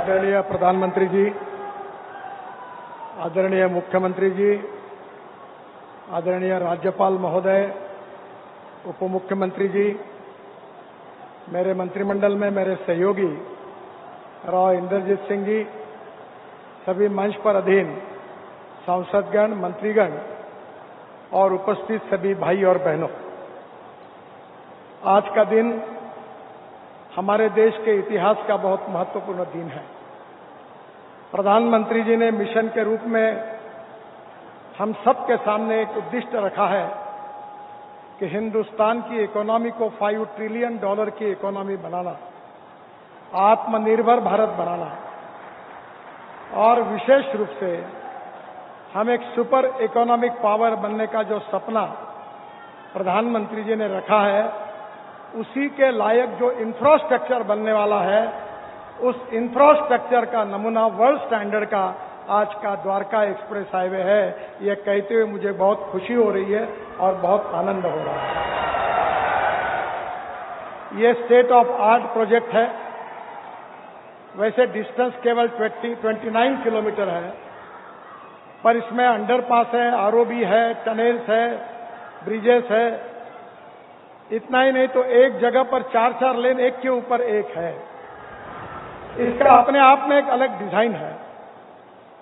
आदरणीय प्रधानमंत्री जी, आदरणीय मुख्यमंत्री जी, आदरणीय राज्यपाल महोदय, उप मुख्यमंत्री जी, मेरे मंत्रिमंडल में मेरे सहयोगी राव इंद्रजीत सिंह जी, सभी मंच पर अधीन सांसदगण, मंत्रीगण और उपस्थित सभी भाई और बहनों, आज का दिन हमारे देश के इतिहास का बहुत महत्वपूर्ण दिन है। प्रधानमंत्री जी ने मिशन के रूप में हम सबके सामने एक उद्दिष्ट रखा है कि हिंदुस्तान की इकोनॉमी को $5 ट्रिलियन की इकोनॉमी बनाना, आत्मनिर्भर भारत बनाना और विशेष रूप से हम एक सुपर इकोनॉमिक पावर बनने का जो सपना प्रधानमंत्री जी ने रखा है, उसी के लायक जो इंफ्रास्ट्रक्चर बनने वाला है, उस इंफ्रास्ट्रक्चर का नमूना वर्ल्ड स्टैंडर्ड का आज का द्वारका एक्सप्रेस हाईवे है। ये कहते हुए मुझे बहुत खुशी हो रही है और बहुत आनंद हो रहा है। ये स्टेट ऑफ आर्ट प्रोजेक्ट है। वैसे डिस्टेंस केवल 29 किलोमीटर है, पर इसमें अंडरपास है, आरओबी है, टनल्स है, ब्रिजेस है। इतना ही नहीं तो एक जगह पर 4 लेन एक के ऊपर एक है। इसका अपने आप में एक अलग डिजाइन है।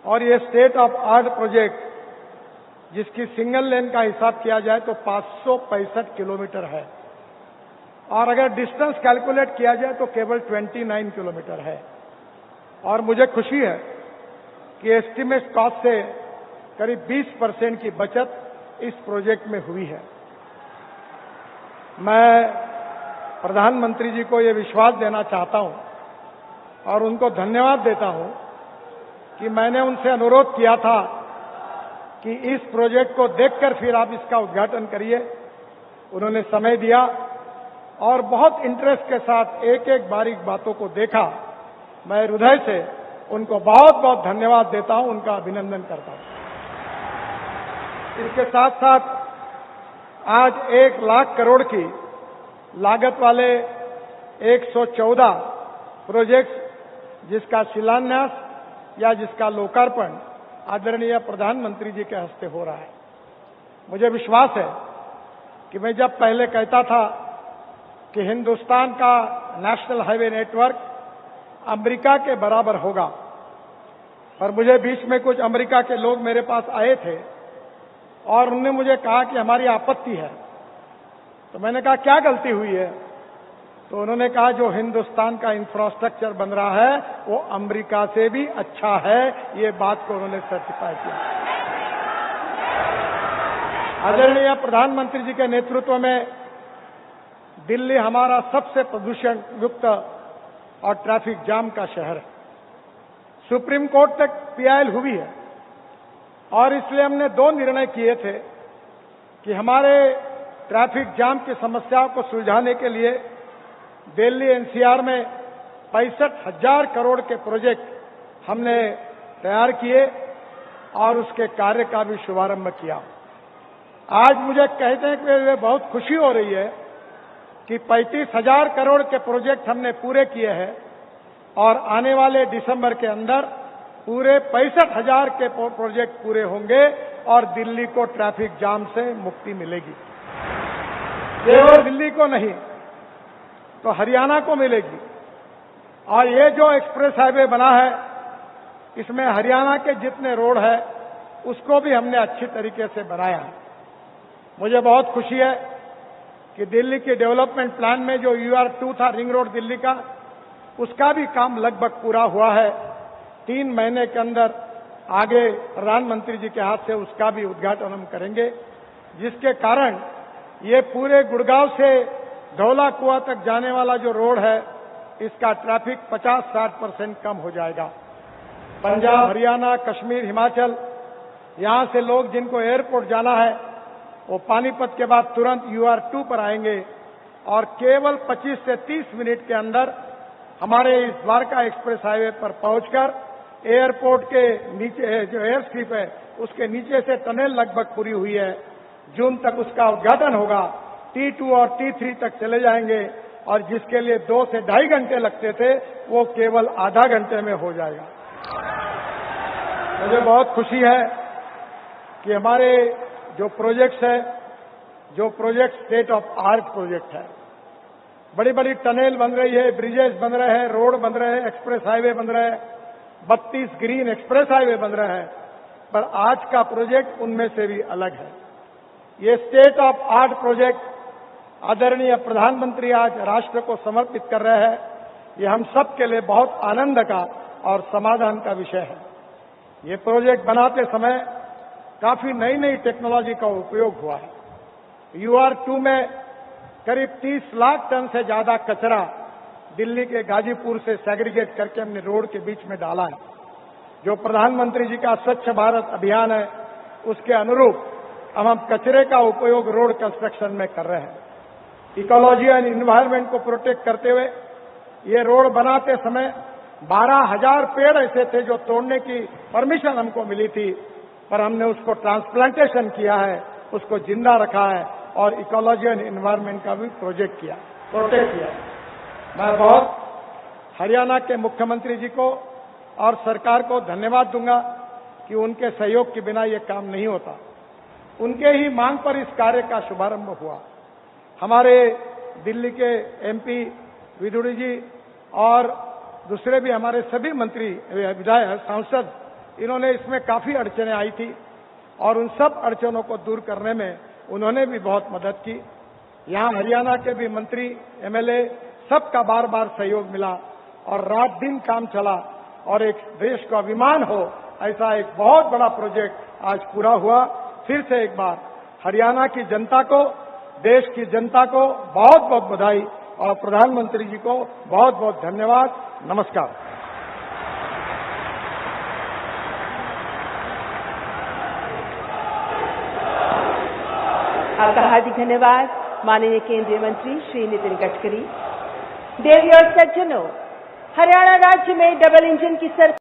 और ये स्टेट ऑफ आर्ट प्रोजेक्ट, जिसकी सिंगल लेन का हिसाब किया जाए तो 565 किलोमीटर है, और अगर डिस्टेंस कैलकुलेट किया जाए तो केवल 29 किलोमीटर है। और मुझे खुशी है कि एस्टीमेट कॉस्ट से करीब 20% की बचत इस प्रोजेक्ट में हुई है। मैं प्रधानमंत्री जी को ये विश्वास देना चाहता हूं और उनको धन्यवाद देता हूं कि मैंने उनसे अनुरोध किया था कि इस प्रोजेक्ट को देखकर फिर आप इसका उद्घाटन करिए। उन्होंने समय दिया और बहुत इंटरेस्ट के साथ एक एक बारीक बातों को देखा। मैं हृदय से उनको बहुत बहुत धन्यवाद देता हूं, उनका अभिनंदन करता हूं। इसके साथ साथ आज 1 लाख करोड़ की लागत वाले 114 प्रोजेक्ट्स, जिसका शिलान्यास या जिसका लोकार्पण आदरणीय प्रधानमंत्री जी के हस्ते हो रहा है। मुझे विश्वास है कि मैं जब पहले कहता था कि हिंदुस्तान का नेशनल हाईवे नेटवर्क अमेरिका के बराबर होगा, पर मुझे बीच में कुछ अमेरिका के लोग मेरे पास आए थे और उन्होंने मुझे कहा कि हमारी आपत्ति है। तो मैंने कहा क्या गलती हुई है? तो उन्होंने कहा जो हिंदुस्तान का इंफ्रास्ट्रक्चर बन रहा है वो अमेरिका से भी अच्छा है। ये बात को उन्होंने सर्टिफाई किया। आदरणीय प्रधानमंत्री जी के नेतृत्व में दिल्ली हमारा सबसे प्रदूषण युक्त और ट्रैफिक जाम का शहर है। सुप्रीम कोर्ट तक पीआईएल हुई है और इसलिए हमने 2 निर्णय किए थे कि हमारे ट्रैफिक जाम की समस्याओं को सुलझाने के लिए दिल्ली एनसीआर में 65,000 करोड़ के प्रोजेक्ट हमने तैयार किए और उसके कार्य का भी शुभारंभ किया। आज मुझे कहते हैं कि बहुत खुशी हो रही है कि 35,000 करोड़ के प्रोजेक्ट हमने पूरे किए हैं और आने वाले दिसंबर के अंदर पूरे 65,000 के प्रोजेक्ट पूरे होंगे और दिल्ली को ट्रैफिक जाम से मुक्ति मिलेगी। केवल दिल्ली को नहीं तो हरियाणा को मिलेगी। और ये जो एक्सप्रेस हाईवे बना है, इसमें हरियाणा के जितने रोड है उसको भी हमने अच्छी तरीके से बनाया है। मुझे बहुत खुशी है कि दिल्ली के डेवलपमेंट प्लान में जो UR2 था, रिंग रोड दिल्ली का, उसका भी काम लगभग पूरा हुआ है। 3 महीने के अंदर आगे प्रधानमंत्री जी के हाथ से उसका भी उद्घाटन हम करेंगे, जिसके कारण ये पूरे गुड़गांव से धौला कुआं तक जाने वाला जो रोड है, इसका ट्रैफिक 50-60% कम हो जाएगा। पंजाब, हरियाणा, कश्मीर, हिमाचल, यहां से लोग जिनको एयरपोर्ट जाना है वो पानीपत के बाद तुरंत UR2 पर आएंगे और केवल 25 से 30 मिनट के अंदर हमारे इस द्वारका एक्सप्रेस हाईवे पर पहुंचकर एयरपोर्ट के नीचे जो एयर स्ट्रिप है उसके नीचे से टनल लगभग पूरी हुई है। जून तक उसका उद्घाटन होगा। T2 और T3 तक चले जाएंगे और जिसके लिए 2 से ढाई घंटे लगते थे वो केवल आधा घंटे में हो जाएगा। मुझे बहुत खुशी है कि हमारे जो प्रोजेक्ट्स है, जो project state of art project है, बड़ी बड़ी टनल बन रही है, ब्रिजेस बन रहे हैं, रोड बन रहे हैं, एक्सप्रेस हाईवे बन रहे हैं, 32 ग्रीन एक्सप्रेस हाईवे बन रहे हैं, पर आज का प्रोजेक्ट उनमें से भी अलग है। ये स्टेट ऑफ आर्ट प्रोजेक्ट आदरणीय प्रधानमंत्री आज राष्ट्र को समर्पित कर रहे हैं। ये हम सब के लिए बहुत आनंद का और समाधान का विषय है। ये प्रोजेक्ट बनाते समय काफी नई नई टेक्नोलॉजी का उपयोग हुआ है। UR2 में करीब 30 लाख टन से ज्यादा कचरा दिल्ली के गाजीपुर से सेग्रीगेट करके हमने रोड के बीच में डाला है। जो प्रधानमंत्री जी का स्वच्छ भारत अभियान है, उसके अनुरूप अब हम कचरे का उपयोग रोड कंस्ट्रक्शन में कर रहे हैं। इकोलॉजी एंड इन्वायरमेंट को प्रोटेक्ट करते हुए ये रोड बनाते समय 12,000 पेड़ ऐसे थे जो तोड़ने की परमिशन हमको मिली थी, पर हमने उसको ट्रांसप्लांटेशन किया है, उसको जिंदा रखा है और इकोलॉजी एंड इन्वायरमेंट का भी प्रोटेक्ट किया। मैं बहुत हरियाणा के मुख्यमंत्री जी को और सरकार को धन्यवाद दूंगा कि उनके सहयोग के बिना ये काम नहीं होता। उनके ही मांग पर इस कार्य का शुभारंभ हुआ। हमारे दिल्ली के MP विदुड़ी जी और दूसरे भी हमारे सभी मंत्री, विधायक, सांसद, इन्होंने इसमें काफी अड़चनें आई थी और उन सब अड़चनों को दूर करने में उन्होंने भी बहुत मदद की। यहाँ हरियाणा के भी मंत्री, MLA सबका बार बार सहयोग मिला और रात दिन काम चला और एक देश का अभिमान हो ऐसा एक बहुत बड़ा प्रोजेक्ट आज पूरा हुआ। फिर से एक बार हरियाणा की जनता को, देश की जनता को बहुत बहुत बधाई और प्रधानमंत्री जी को बहुत बहुत धन्यवाद। नमस्कार। आपका हार्दिक धन्यवाद माननीय केंद्रीय मंत्री श्री नितिन गडकरी। देवी और सज्जनों, हरियाणा राज्य में डबल इंजन की सरकार